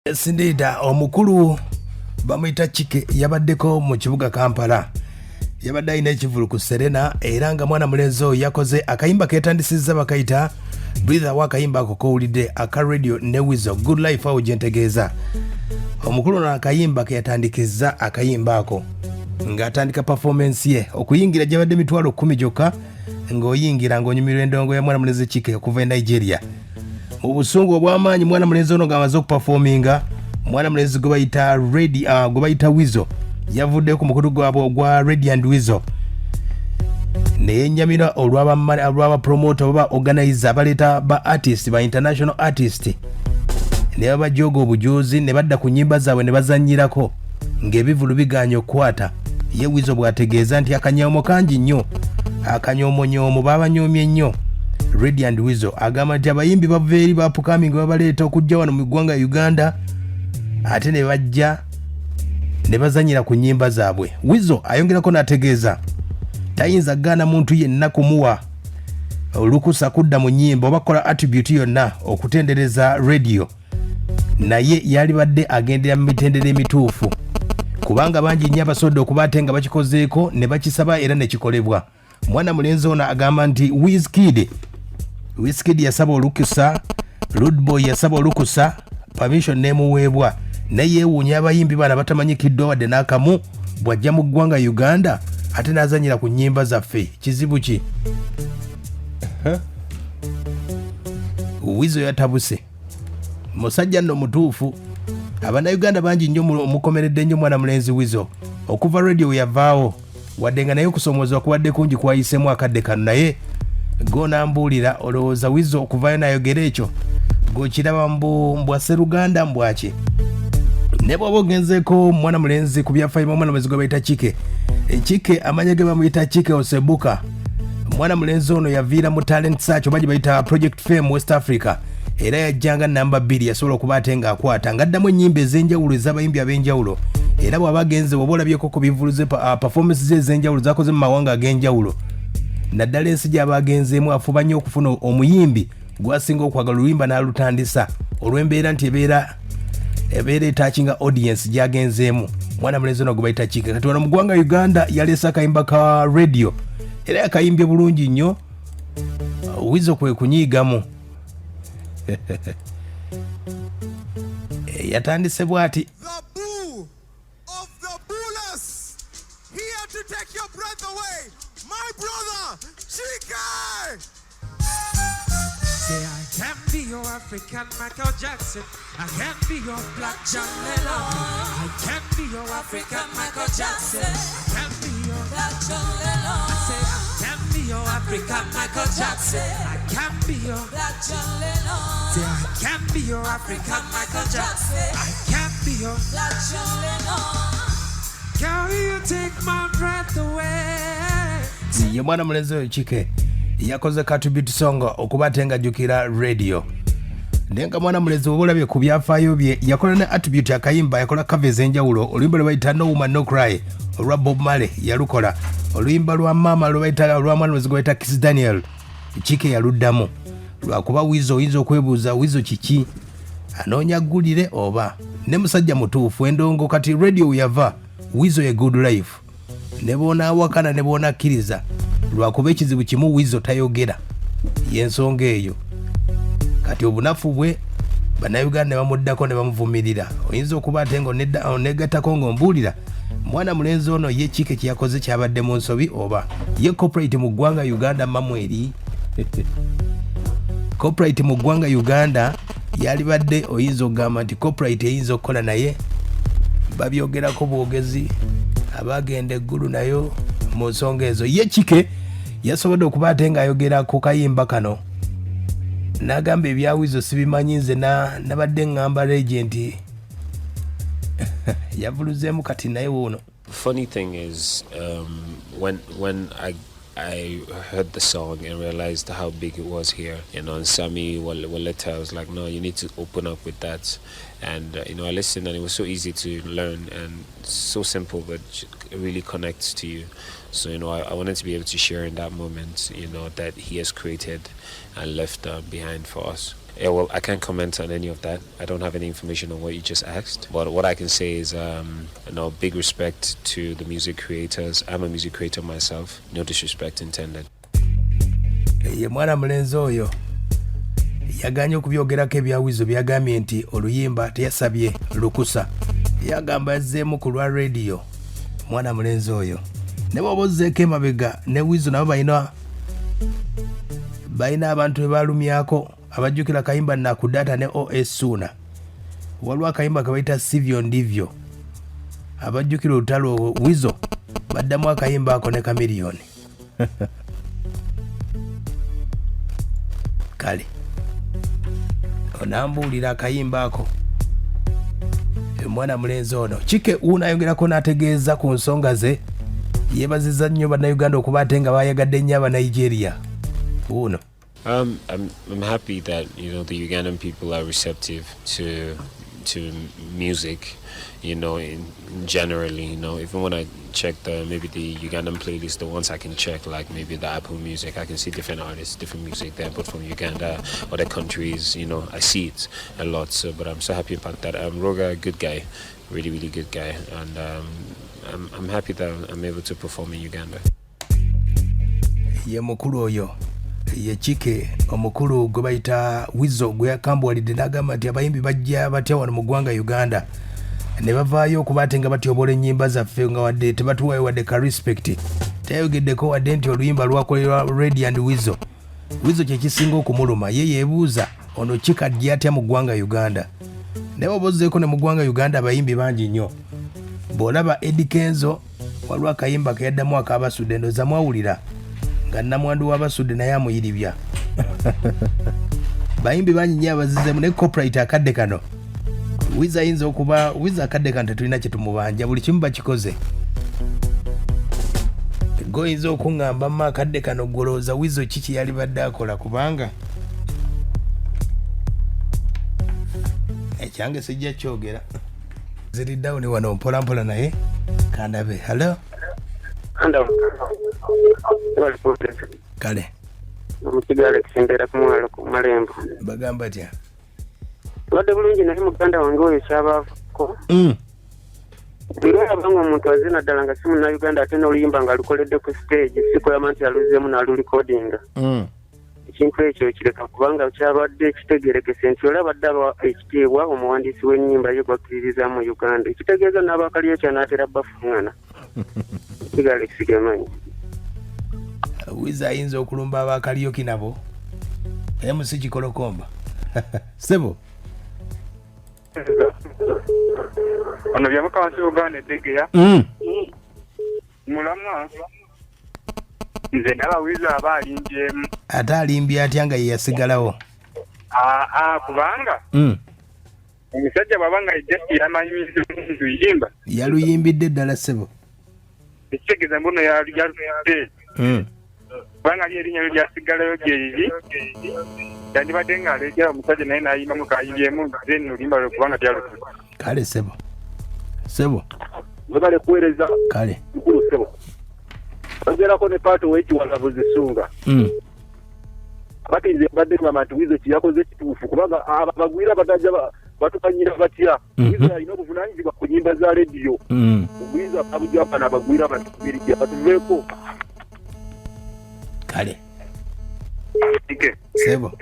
Yes, indeed. Omukulu bamuyita Chike yabaddeko mu kibuga Kampala. Yabadde alina ekivulu ku Serena era nga mwana mulenzi oyo yakoze akayimba keetandisizza bakayita Breathe Away, akayimba ako kowulidde aka radio ne Weasel Good Life awo gyentegeeza. Omukulu n'akayimba keyatandikizza akayimba ako ng'atandika performance ye okuyingira gyabadde mitwalo 10 gyokka ng'oyingira ng'onyumirwa endongo ya mwana mulenzi Chike okuva e Nigeria. Mu busungu obw'amaanyi mwana mulenzi ono ng'amaze okuperforminga mwana mulenzi gwe bayita Weasel yavudde ku mukutu gwabwe ogwa Ready and Weasel neyennyamira olw'aba promoter oba organizer abaleeta ba artist ba international artist ne babajooga obujuuzi ne badda ku nnyimba zaabwe ne bazannyirako ng'ebivulu biganya okukwata ye Weasel bw'ategeeza nti akanyoomo kangi nnyo akanyoomonyoomo baabanyoomye nnyo. Ready and Weasel agamba nti abayimbi bava eri bapukami nga babaleeta okujja wano mu ggwanga Uganda ate ne bajja ne bazanyira ku nnyimba zaabwe. Weasel ayongerako n'ategeeza tayinza gaana muntu yenna kumuwa olukusa kudda mu nnyimba oba kola attribute yonna okutendereza radio, naye yalibadde agendera mu mitendera emituufu kubanga bangi nnyo abasobodde okuba ate nga bakikozeeko ne bakisaba era ne kikolebwa. Mwana mulenzi ono agamba nti Wizkid yasaba olukusa, Rudeboy yasaba olukusa, permission nemuweebwa, naye yeewuunya abayimbi bana batamanyikiddwa wadde n'akamu bw'ajja mu ggwanga Uganda ate n'azanyira ku nnyimba zaffe. Kizibu ki? Weasel yatabuse musajja nno mutuufu. Abannayuganda bangi nnyo mukomeredde nnyo mwana mulenzi Weasel okuva radio yavaawo wadde nga naye okusoomoozebwa kubadde kungi kwayisemu akadde kano, naye gonambuulira olowooza Weasel okuvaayo n'ayogera ekyo g'okiraba mbwa Sseruganda mbwaki. Ne bw'oba ogenzeeko mwana mulenzi ku byafaayo mwana mulenzi gwe bayita Chike. Chike amanya ge bamuyita Chike Osebuka. Mwana mulenzi ono yaviira mu talent search oba gye bayita Project Fame West Africa era yajjanga namba 2 yasobola okuba ate ng'akwata ng'addamu ennyimba ez'enjawulo ez'abayimbi ab'enjawulo era bw'aba agenze oba olabyeko ku bivuluze performance ze ez'enjawulo zakoze mu mawanga ag'enjawulo naddala ensi gy'aba agenzeemu afuba nnyo okufuna omuyimbi gwasinga okwagala oluyimba n'alutandisa olw'embeera nti ebeera etaakinga audience gy'agenzeemu. Mwana mulenzi ono gwe bayita Chike kati wano mu ggwanga Uganda yaleese akayimba ka radio era yakayimbye bulungi nnyo. Weasel kwe kunyiigamu yatandise bw'ati to take your breath away, my brother, Chike! Say I can be your African Michael Jackson, I can be your black John Lennon, I can be your African Michael Jackson, I can be your black John Lennon. I say I can be your African Michael Jackson, I can be your black John Lennon. Say I can be your African Michael Jackson, I can be your black John Lennon. Can you take my breath away? Ye mwana mulenzi oyo Chike yakoze katubiti song okuba ate ng'ajjukira radio. Nenga mwana mulenzi oba olabye ku byafaayo bye yakola ne attribute akayimba, yakola cover ez'enjawulo. Oluyimba lwe bayita No Woman No Cry olwa Bob Marley yalukola. Oluyimba lwa mama lwe bayita lwa mwana mulenzi gwe bayita Kiss Daniel Chike yaluddamu. Lwakuba Weasel oyinza okwebuuza Weasel kiki anoonya ggulire oba ne musajja mutuufu endongo kati radio yava Weasel ye Good Life ne boona awakana ne boona akkiriza lwakuba ekizibu kimu Weasel tayogera y'ensonga eyo. Kati obunafu bwe bannayuganda ne bamuddako ne bamuvumirira. Oyinza okuba ate ng'onegattako ng'ombuulira mwana mulenzi ono ye Chike kyeyakoze kyabadde mu nsobi oba ye corporate mu ggwanga Uganda mamweri corporate mu ggwanga Uganda yalibadde oyinza okugamba nti corporate eyinza okukola naye babyogerako bwogezi abagenda eggulu nayo mu nsonga ezo. Ye Chike yasobodde okuba ate ng'ayogera ku kayimba kano n'agamba ebya Weasel sibimanyi nze nabadde ngamba regent yavuluzeemu kati naye wuuno. Funny thing is when I heard the song and realized how big it was here. And Sammy Waleta, I was like, no, you need to open up with that. And, I listened and it was so easy to learn and so simple, but it really connects to you. So, I wanted to be able to share in that moment, that he has created and left behind for us. Yeah, well, I can't comment on any of that. I don't have any information on what you just asked. But what I can say is, big respect to the music creators. I'm a music creator myself. No disrespect intended. Ye mwana mulenzi oyo yaganye okubyogerako ebya Weasel byagambye nti oluyimba teyasabye lukusa. Yagamba yazzeemu ku lwa radio. Mwana mulenzi oyo ne bw'oba ozzeeko emabega ne Weasel nabo balina abantu bebalumyako abajjukira kayimba nakudata ne OS Suna. Waliwo akayimba kabayita sivyo ndivyo abajjukira olutalo Weasel baddamu akayimba ako ne Kamiliyoni. Kale onambuulira akayimba ako mwana mulenzi ono. Chike unayongerako n'ategeeza ku nsonga ze. Yeebazizza nnyo bannayuganda okuba ate nga bayagadde nnyo Abanigeria. Uno. I'm happy that the Ugandan people are receptive to music, in generally, even when I check maybe the Ugandan playlist, the ones I can check, like maybe the Apple Music, I can see different artists, different music there, but from Uganda, other countries, I see it a lot. So, but I'm so happy about that. Roga, good guy, really, really good guy, and I'm happy that I'm able to perform in Uganda. Ye mukulu oyo ye Chike omukulu gwe bayita Weasel gwe yakambwalidde n'agamba nti abayimbi bajja batya wano mu ggwanga Uganda ne bavaayo okuba ate nga batyobola ennyimba zaffe nga wadde tebatuwayo wadde ka respect. Tayogeddeko wadde nti oluyimba lwakolerwa Radio and Weasel. Weasel kye kisinga okumuluma ye yeebuuza ono Chike ajja atya mu ggwanga Uganda. Ne bw'oba ozzeeko ne mu ggwanga Uganda abayimbi bangi nnyo. Bw'olaba Eddie Kenzo waliwo akayimba keyaddamu ak'Abasudde ndowooza mwawulira nga nnamwandu w'Abasudde naye amuyiribya. Bayimbi bangi nnyo abazizeemu ne copyright akadde kano. Weasel ayinza okuba Weasel akadde kano tetulina kye tumubanja, buli kimu bakikoze. Goyinza okuŋŋamba mma akadde kano golooza Weasel kiki yali badde akola kubanga ekyange sijja kyogera. Ziri down wano mpola mpola naye kandabe. Hello. Kale. Mukigale kisembera kumwalo ku Malembo. Bagamba atya? Wadde bulungi naye muganda wange oyo kyabako. Era abanga omuntu azina ddala nga si Munnayuganda ate n'oluyimba nga lukoledde ku stage sikoyama nti aluzeemu n'alulikodinga. Ekintu ekyo kireka kubanga kyabadde ekitegerekese nti olaba ddala ekitiibwa omuwandiisi w'ennyimba ye gwakkiririza mu Uganda. Ekitegeeza n'abakaliyo kyanaatera bafuŋŋana. Kigale kisigamanyi. Weasel ayinza okulumba abakaliyoki nabo. MC Kikolokomba. Sebo. Ono byamuka wansi Uganda eddegeya. Mulamwa. Nze ndaba Weasel aba alimbyemu. Ate alimbye atya nga ye yasigalawo? Kubanga omusajja bw'aba nga yamanyiiza oluyimba. Yaluyimbidde ddala Sebo. Ekitegeeza mbuno yaludde. Kubanga ali erinnya lyo lyasigalayo gyeriri. Yandibadde nga aleegera omusajja naye n'ayimbamu kayimbyemu then oluyimba lwe kubanga lyaludde. Kale Sebo. Webale kuweereza. Kale. Mukulu Sebo. Ogerako ne paato w'ekiwalavu zisunga. Kati nze mbadde ngamba nti Weasel kiyakoze kituufu kubanga abagwira batajja batukanyira batya. Weasel alina obuvunaanyizibwa ku nnyimba za rediyo. Weasel abujjapa n'abagwira batukubirija batuveeko. Kale. Chike. Sebo.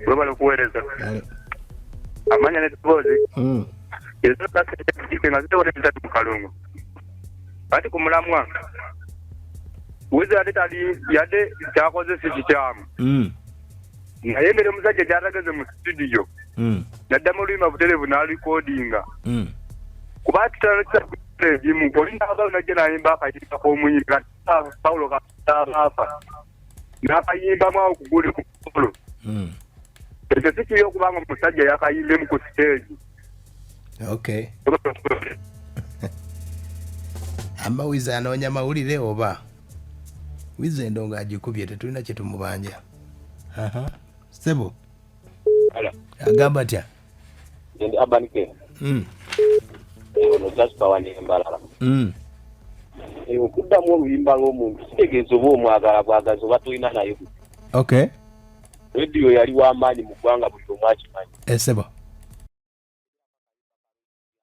Webale kuweereza. Kale. Amanya ne tupozi. Ezo Chike nga zitewoleza mu kalungu. Kati ku mulamwa. Weasel yadde kyakoze si kikyamu. Naye mbere omusajja gyatageze mu studio. Naddamu oluyimba butereevu n'alikodinga. Kuba tutala egimu olina aba najja n'ayimba akayimba k'omuyimbi Pawulo Kasaafa. N'akayimbamu awo kuguli ku polo. Ekyo si kiri okubanga omusajja yakayimbemu ku stage. Okay. Amba Weasel anoonya mawulire oba? Weasel endonga agikubye tetulina kye tumubanja. Sebo. Ala. Agamba atya? Ndi abanike. Ono just bawani embalala. Okuddamu oluyimba ng'omuntu kitegeeza oba omwagala bwagazi oba tulina naye. Okay. radio yali w'amaanyi mu ggwanga buli omu akimanyi. Sebo.